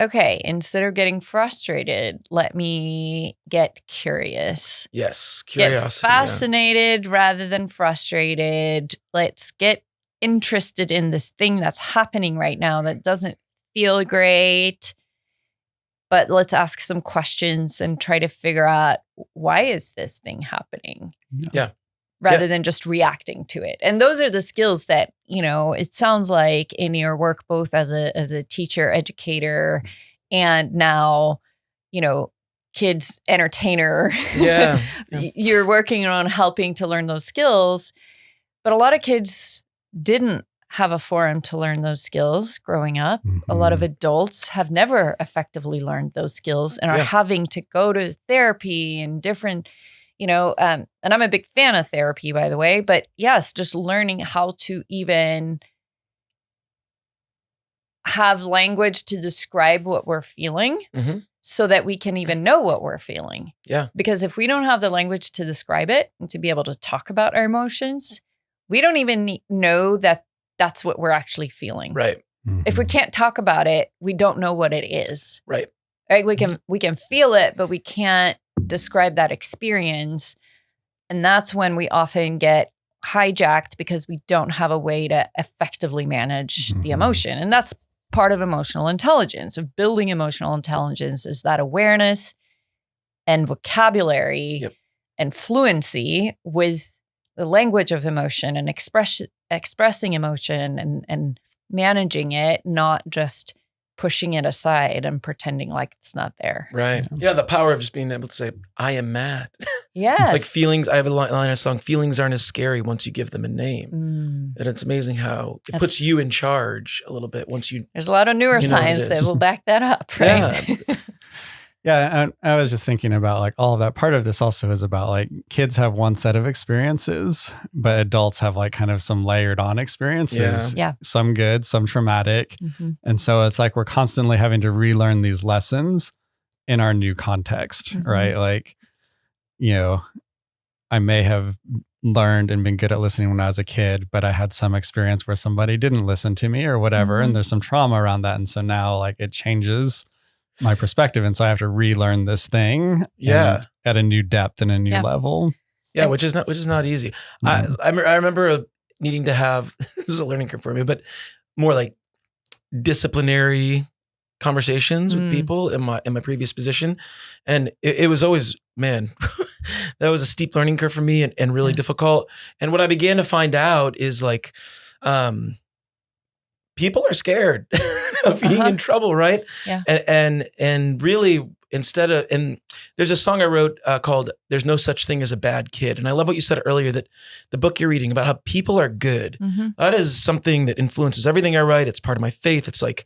okay, instead of getting frustrated, let me get curious. Yes. Curiosity. Get fascinated rather than frustrated. Let's get interested in this thing that's happening right now that doesn't feel great. But let's ask some questions and try to figure out, why is this thing happening? Yeah. Rather than just reacting to it. And those are the skills that, it sounds like in your work, both as a teacher, educator, and now, kids entertainer. Yeah. You're working on helping to learn those skills. But a lot of kids didn't have a forum to learn those skills growing up. A lot of adults have never effectively learned those skills and are having to go to therapy and different, and I'm a big fan of therapy, by the way, but yes, just learning how to even have language to describe what we're feeling so that we can even know what we're feeling. Yeah. Because if we don't have the language to describe it and to be able to talk about our emotions, we don't even know that that's what we're actually feeling. Right. If we can't talk about it, we don't know what it is. Right. Right? We can feel it, but we can't describe that experience. And that's when we often get hijacked because we don't have a way to effectively manage the emotion. And that's part of emotional intelligence, of building emotional intelligence, is that awareness and vocabulary and fluency with the language of emotion and expressing emotion and managing it, not just pushing it aside and pretending like it's not there. Right. Yeah. The power of just being able to say, I am mad. Yes. Like feelings, I have a line in a song, feelings aren't as scary once you give them a name. And it's amazing how it puts you in charge a little bit once you. There's a lot of neuroscience that will back that up, right? Yeah. Yeah, and I was just thinking about like all of that. Part of this also is about like kids have one set of experiences, but adults have like kind of some layered on experiences. Yeah. Some good, some traumatic. And so it's like we're constantly having to relearn these lessons in our new context, right? Like, I may have learned and been good at listening when I was a kid, but I had some experience where somebody didn't listen to me or whatever. And there's some trauma around that. And so now like it changes my perspective. And so I have to relearn this thing at a new depth and a new level. Yeah. Which is not easy. I remember needing to have, this is a learning curve for me, but more like disciplinary conversations with people in my previous position. And it was always, man, that was a steep learning curve for me and really difficult. And what I began to find out is like, people are scared of being in trouble, right? Yeah. And really and there's a song I wrote called "There's No Such Thing as a Bad Kid," and I love what you said earlier, that the book you're reading about how people are good. That is something that influences everything I write. It's part of my faith. It's like,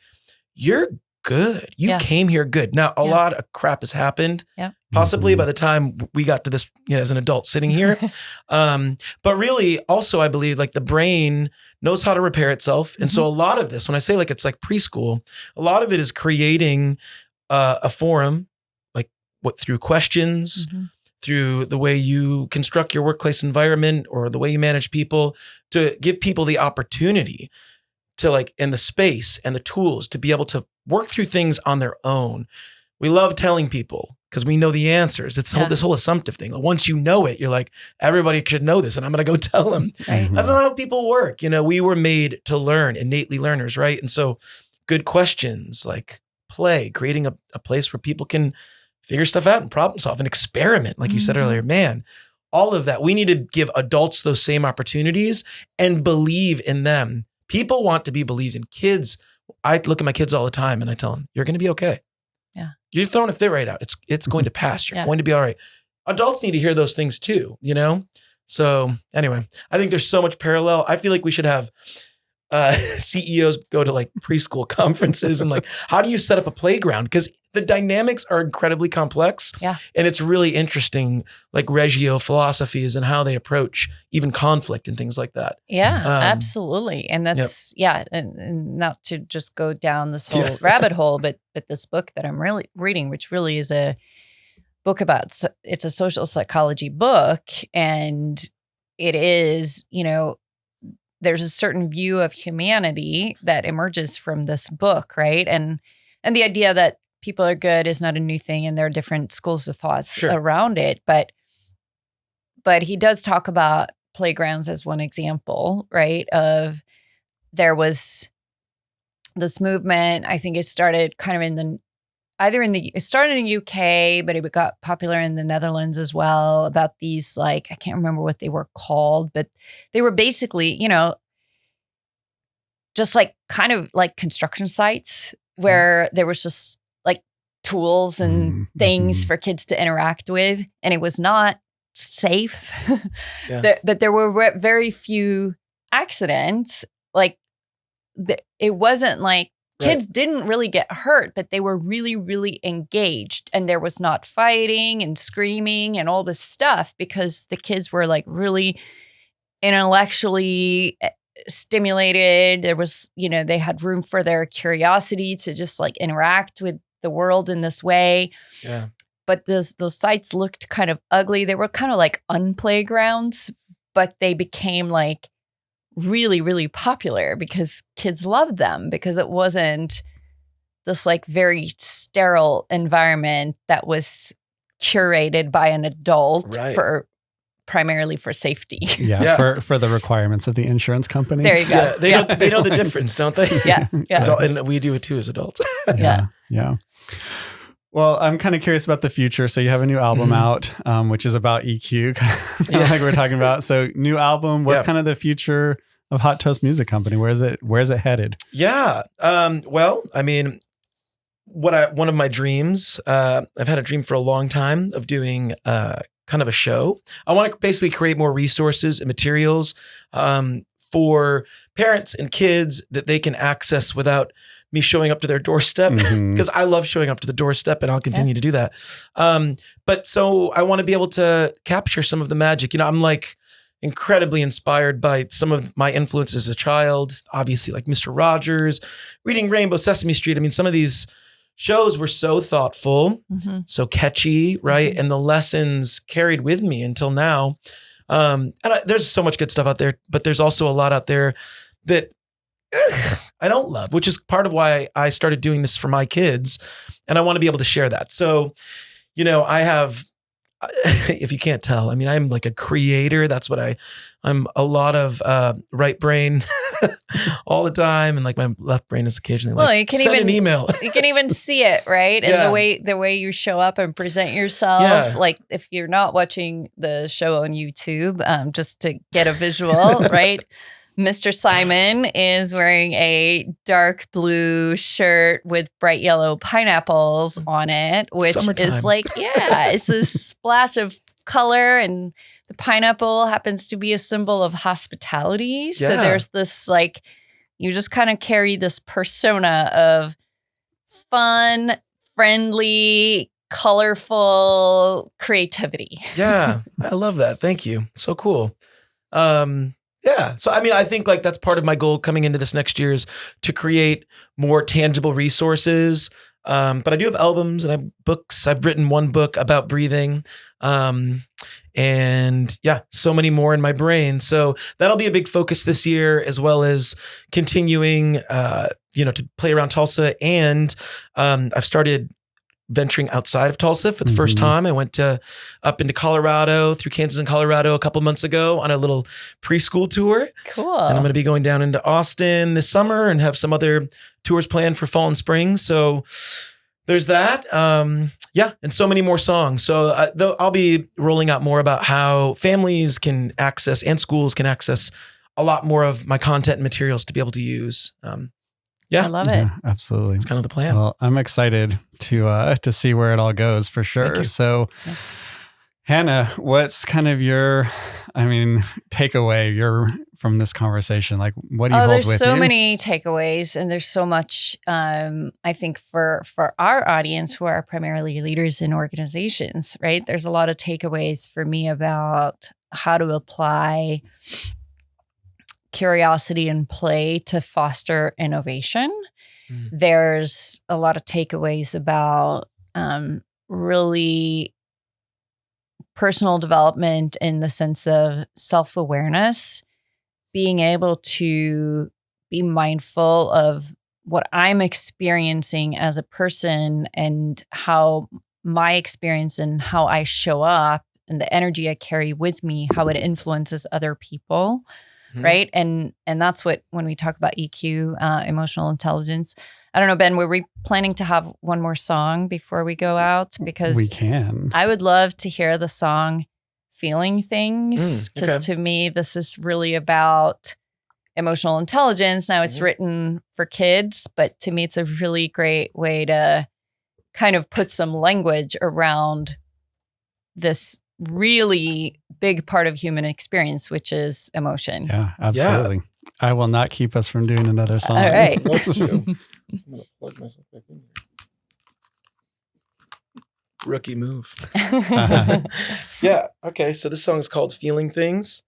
you're good. You came here good. Now, a lot of crap has happened. Yeah. Possibly by the time we got to this, as an adult sitting here. But really also, I believe like the brain knows how to repair itself. And so a lot of this, when I say like, it's like preschool, a lot of it is creating a forum, like through questions, through the way you construct your workplace environment or the way you manage people, to give people the opportunity to like, and the space and the tools to be able to work through things on their own. We love telling people because we know the answers. It's this whole assumptive thing. Once you know it, you're like, everybody should know this and I'm going to go tell them. Right. That's not how people work. We were made to learn, innately learners, right? And so good questions, like play, creating a place where people can figure stuff out and problem solve and experiment. Like you said earlier, man, all of that. We need to give adults those same opportunities and believe in them. People want to be believed in. Kids, I look at my kids all the time and I tell them, you're going to be okay. Yeah. You're throwing a fit right out. It's going to pass. You're going to be all right. Adults need to hear those things too, you know? So anyway, I think there's so much parallel. I feel like we should have CEOs go to like preschool conferences and like, how do you set up a playground? Because the dynamics are incredibly complex. Yeah. And it's really interesting, like Reggio philosophies and how they approach even conflict and things like that. Yeah, absolutely. And that's, and not to just go down this whole rabbit hole, but this book that I'm really reading, which really is a book about, it's a social psychology book. And it is, you know, there's a certain view of humanity that emerges from this book, right? And the idea that people are good is not a new thing, and there are different schools of thoughts around it. But he does talk about playgrounds as one example, right? Of there was this movement. I think it started kind of it started in the UK, but it got popular in the Netherlands as well, about these, like, I can't remember what they were called, but they were basically, you know, just like kind of like construction sites where there was just like tools and things for kids to interact with. And it was not safe, but there were very few accidents. Like it wasn't like, kids didn't really get hurt, but they were really, really engaged. And there was not fighting and screaming and all this stuff because the kids were like really intellectually stimulated. There was, you know, they had room for their curiosity to just like interact with the world in this way. Yeah. But those sites looked kind of ugly. They were kind of like unplaygrounds, but they became like really, really popular because kids loved them, because it wasn't this like very sterile environment that was curated by an adult primarily for safety. For the requirements of the insurance company. There you go. Yeah, they know the difference, don't they? Yeah. And we do it too as adults. Yeah. Well, I'm kind of curious about the future. So you have a new album out, which is about EQ, like we're talking about. So new album, what's kind of the future of Hot Toast Music Company? Where's it headed? Yeah. Well, I mean, one of my dreams, I've had a dream for a long time of doing kind of a show. I want to basically create more resources and materials for parents and kids that they can access without me showing up to their doorstep, because I love showing up to the doorstep and I'll continue to do that. But so I want to be able to capture some of the magic. You know, I'm like incredibly inspired by some of my influences as a child, obviously like Mr. Rogers, Reading Rainbow, Sesame Street. I mean, some of these shows were so thoughtful, so catchy, right? And the lessons carried with me until now. There's so much good stuff out there, but there's also a lot out there that I don't love, which is part of why I started doing this for my kids. And I want to be able to share that. So, you know, I have, if you can't tell, I mean, I'm like a creator. That's what I'm a lot of right brain all the time. And like my left brain is occasionally like, you can send an email. You can even see it, right? And the way you show up and present yourself. Like if you're not watching the show on YouTube, just to get a visual, right? Mr. Symon is wearing a dark blue shirt with bright yellow pineapples on it, which is like, it's a splash of color, and the pineapple happens to be a symbol of hospitality. So there's this like, you just kind of carry this persona of fun, friendly, colorful creativity. Yeah, I love that. Thank you. So cool. Yeah. So, I mean, I think like that's part of my goal coming into this next year is to create more tangible resources. But I do have albums and I have books. I've written one book about breathing. And yeah, so many more in my brain. So that'll be a big focus this year, as well as continuing, to play around Tulsa. And I've started venturing outside of Tulsa for the first time. I went up into Colorado, through Kansas and Colorado a couple months ago on a little preschool tour. Cool. And I'm going to be going down into Austin this summer and have some other tours planned for fall and spring. So there's that. And so many more songs. So I'll be rolling out more about how families can access and schools can access a lot more of my content and materials to be able to use. I love it. Yeah, absolutely. It's kind of the plan. Well, I'm excited to see where it all goes for sure. So, Hannah, what's kind of your, takeaway from this conversation? Like, what do you hold with you? There's so many takeaways, and there's so much, I think for our audience who are primarily leaders in organizations, right? There's a lot of takeaways for me about how to apply curiosity and play to foster innovation. There's a lot of takeaways about really personal development in the sense of self-awareness, being able to be mindful of what I'm experiencing as a person and how my experience and how I show up and the energy I carry with me, how it influences other people. Right. And that's what, when we talk about EQ, emotional intelligence, I don't know, Ben, were we planning to have one more song before we go out? Because we can. I would love to hear the song Feeling Things. Because to me, this is really about emotional intelligence. Now it's written for kids, but to me, it's a really great way to kind of put some language around this really big part of human experience, which is emotion. Yeah, absolutely. Yeah. I will not keep us from doing another song. All right. I'm going to plug myself back in here. Rookie move. Yeah. Okay. So this song is called Feeling Things.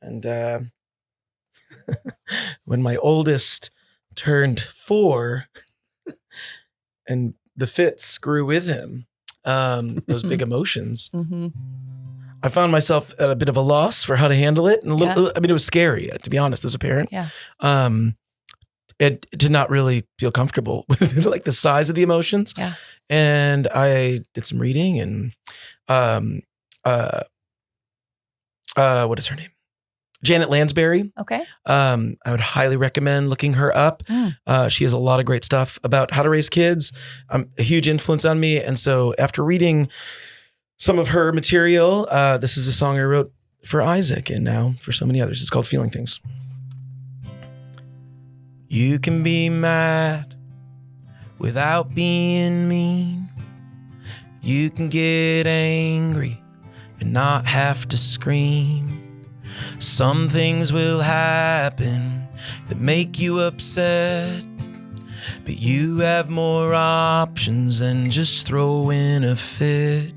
And when my oldest turned 4 and the fits grew with him, those big emotions, I found myself at a bit of a loss for how to handle it. And it was scary, to be honest, as a parent. Yeah. It did not really feel comfortable with like the size of the emotions. Yeah. And I did some reading and what is her name? Janet Lansbury. Okay. I would highly recommend looking her up. She has a lot of great stuff about how to raise kids. A huge influence on me. And so after reading some of her material, this is a song I wrote for Isaac and now for so many others. It's called Feeling Things. You can be mad without being mean. You can get angry and not have to scream. Some things will happen that make you upset, but you have more options than just throwing a fit.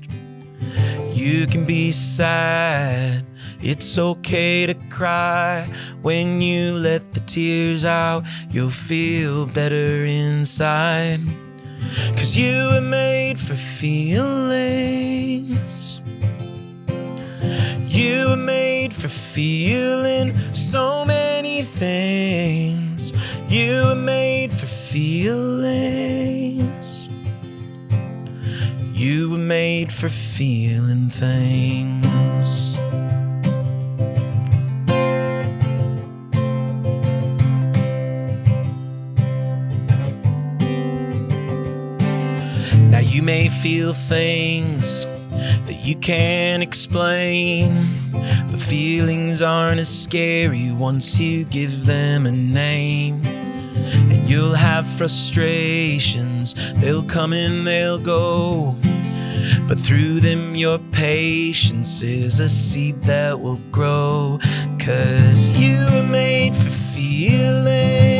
You can be sad, it's okay to cry. When you let the tears out, you'll feel better inside. 'Cause you were made for feelings. You were made for feeling so many things. You were made for feelings. You were made for feeling things. Now you may feel things that you can't explain, but feelings aren't as scary once you give them a name. And you'll have frustrations, they'll come and they'll go, but through them your patience is a seed that will grow. 'Cause you were made for feelings.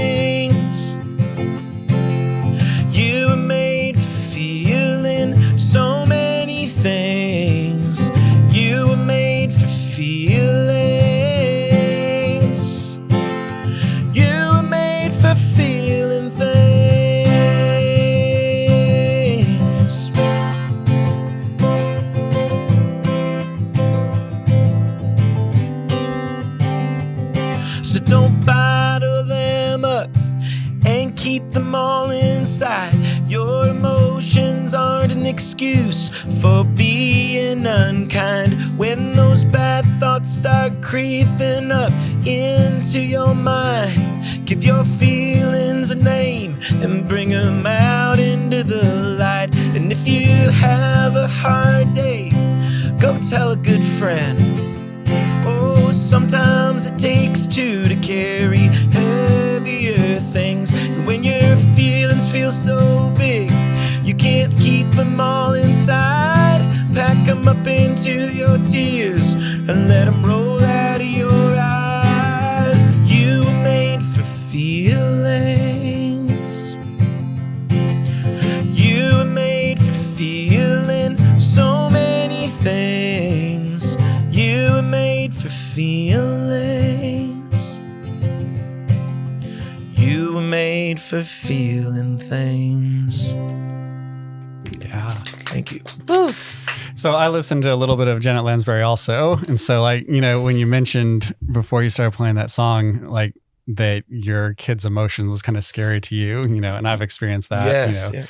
You were made for feeling so many things. You were made for feelings. You were made for feeling things. So don't bottle them up and keep them all inside. Your emotions aren't an excuse for being unkind. When those bad thoughts start creeping up into your mind, Give your feelings a name and bring them out into the light. And if you have a hard day, go tell a good friend. Oh, sometimes it takes two to carry heavier things. And when your feelings feel so big, you can't keep them all inside. Pack them up into your tears and let them roll out of your eyes. You were made for feelings. You were made for feeling so many things. You were made for feelings. You were made for feeling things. Yeah. Thank you. Woo. So I listened to a little bit of Janet Lansbury also. And so like, you know, when you mentioned before you started playing that song, like that your kid's emotions was kind of scary to you, you know, and I've experienced that. Yes. You know,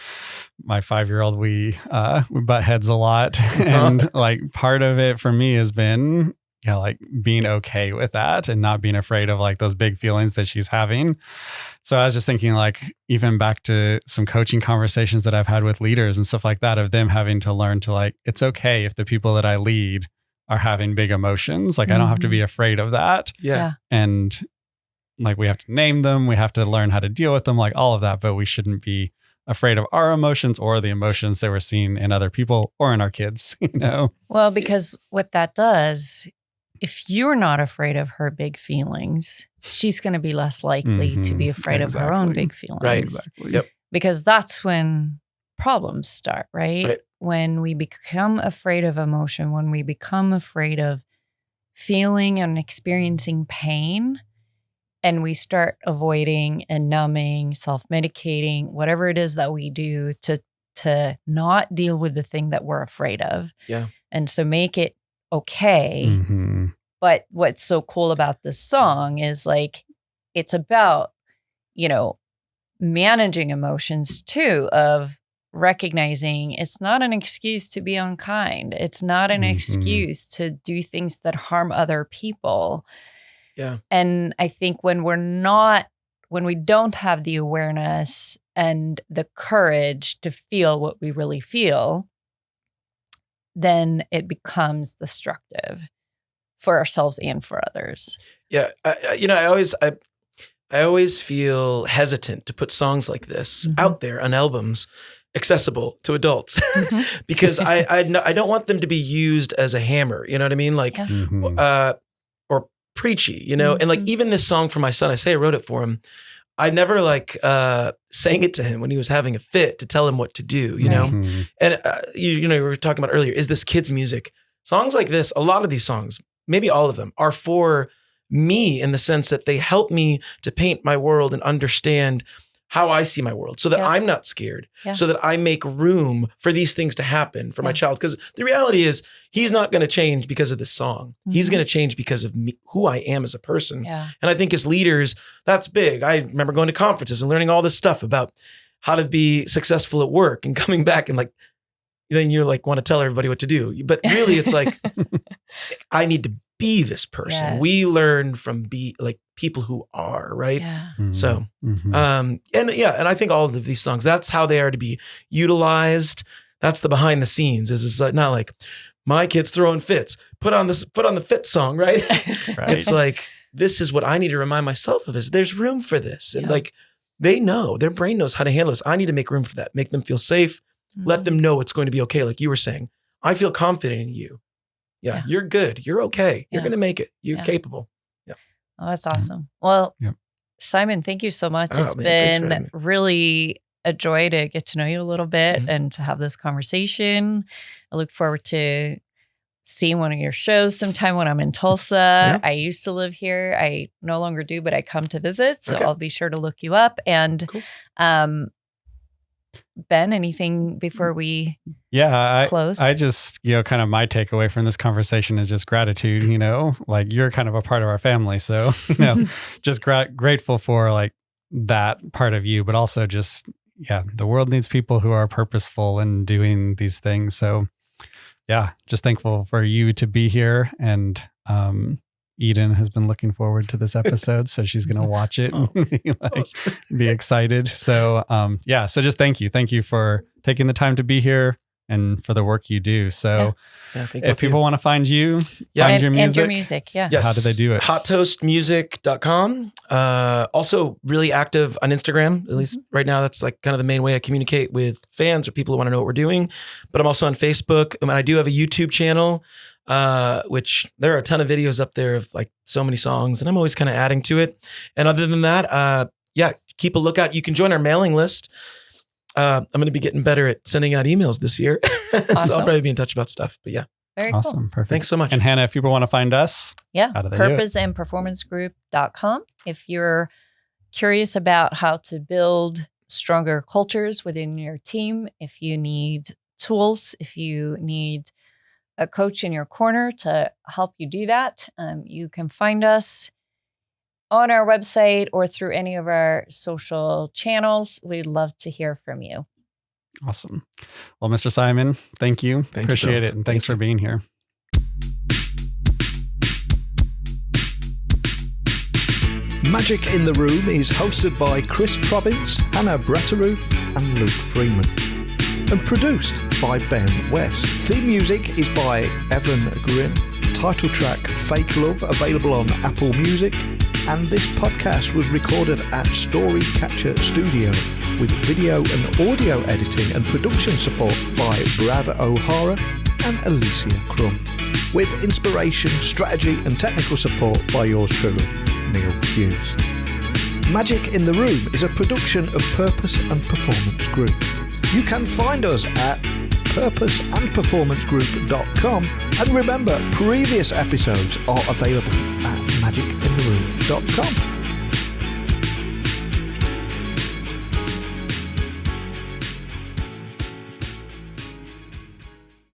my 5-year-old, we butt heads a lot. And like part of it for me has been, yeah, like being okay with that and not being afraid of like those big feelings that she's having. So I was just thinking like, even back to some coaching conversations that I've had with leaders and stuff like that, of them having to learn to like, it's okay if the people that I lead are having big emotions. Like I don't have to be afraid of that. Yeah. And like, we have to name them. We have to learn how to deal with them, like all of that, but we shouldn't be afraid of our emotions or the emotions that we're seeing in other people or in our kids, you know? Well, because what that does, if you're not afraid of her big feelings, she's going to be less likely to be afraid of her own big feelings. Right. Exactly. Yep. Because that's when problems start, right? When we become afraid of emotion, when we become afraid of feeling and experiencing pain, and we start avoiding and numbing, self-medicating, whatever it is that we do to not deal with the thing that we're afraid of. Yeah. And so make it okay. But what's so cool about this song is like, it's about, you know, managing emotions too, of recognizing it's not an excuse to be unkind. It's not an excuse to do things that harm other people. Yeah. And I think when we don't have the awareness and the courage to feel what we really feel, then it becomes destructive for ourselves and for others. Yeah. I always feel hesitant to put songs like this out there on albums accessible to adults because I don't want them to be used as a hammer. You know what I mean? Like, or preachy, you know? And like, even this song for my son, I say I wrote it for him. I never like sang it to him when he was having a fit to tell him what to do, you know? And you know, we were talking about earlier, is this kids' music? Songs like this, a lot of these songs, maybe all of them, are for me in the sense that they help me to paint my world and understand how I see my world so that I'm not scared, so that I make room for these things to happen for my child. Because the reality is he's not going to change because of this song. He's going to change because of me, who I am as a person. And I think as leaders, that's big. I remember going to conferences and learning all this stuff about how to be successful at work and coming back and like, then you're like, want to tell everybody what to do. But really it's like, I need to be this person. We learn from people who are, right? So, and I think all of these songs, that's how they are to be utilized. That's the behind the scenes. It's like, not like my kid's throwing fits, put on the fit song, right? It's like, this is what I need to remind myself of, is there's room for this. And like, they know, their brain knows how to handle this. I need to make room for that, make them feel safe, let them know it's going to be okay. Like you were saying, I feel confident in you. Yeah, you're good. You're okay. You're going to make it. You're capable. Yeah. Oh, that's awesome. Well, Symon, thank you so much. It's been really a joy to get to know you a little bit and to have this conversation. I look forward to seeing one of your shows sometime when I'm in Tulsa. I used to live here. I no longer do, but I come to visit. So I'll be sure to look you up. And Ben, anything before we close? I just, kind of my takeaway from this conversation is just gratitude, like you're kind of a part of our family. So, just grateful for like that part of you, but also just, the world needs people who are purposeful in doing these things. So just thankful for you to be here and, Eden has been looking forward to this episode, so she's going to watch it and be excited. So, so just thank you. Thank you for taking the time to be here and for the work you do. So if people want to find you, find your music. And your music, Yes. How do they do it? Hottoastmusic.com. Also really active on Instagram, at least right now. That's like kind of the main way I communicate with fans or people who want to know what we're doing. But I'm also on Facebook. And I do have a YouTube channel, which there are a ton of videos up there of like so many songs, and I'm always kind of adding to it. And other than that, keep a lookout. You can join our mailing list. I'm going to be getting better at sending out emails this year. Awesome. So I'll probably be in touch about stuff, but yeah. Very awesome. cool. Perfect. Thanks so much. And Hannah, if people want to find us, how do they do it? purposeandperformancegroup.com. If you're curious about how to build stronger cultures within your team, if you need tools, if you need a coach in your corner to help you do that, you can find us on our website or through any of our social channels. We'd love to hear from you. Awesome. Well, Mr. Symon, thank you. Appreciate it. And thanks for being here. Magic in the Room is hosted by Chris Province, Hannah Bretterow, and Luke Freeman, and produced by Ben West. Theme music is by Evan Grimm. Title track Fake Love available on Apple Music. And this podcast was recorded at Storycatcher Studio with video and audio editing and production support by Brad O'Hara and Alicia Crum, with inspiration, strategy and technical support by yours truly, Neil Hughes. Magic in the Room is a production of Purpose and Performance Group. You can find us at purposeandperformancegroup.com, and remember, previous episodes are available at magicintheroom.com.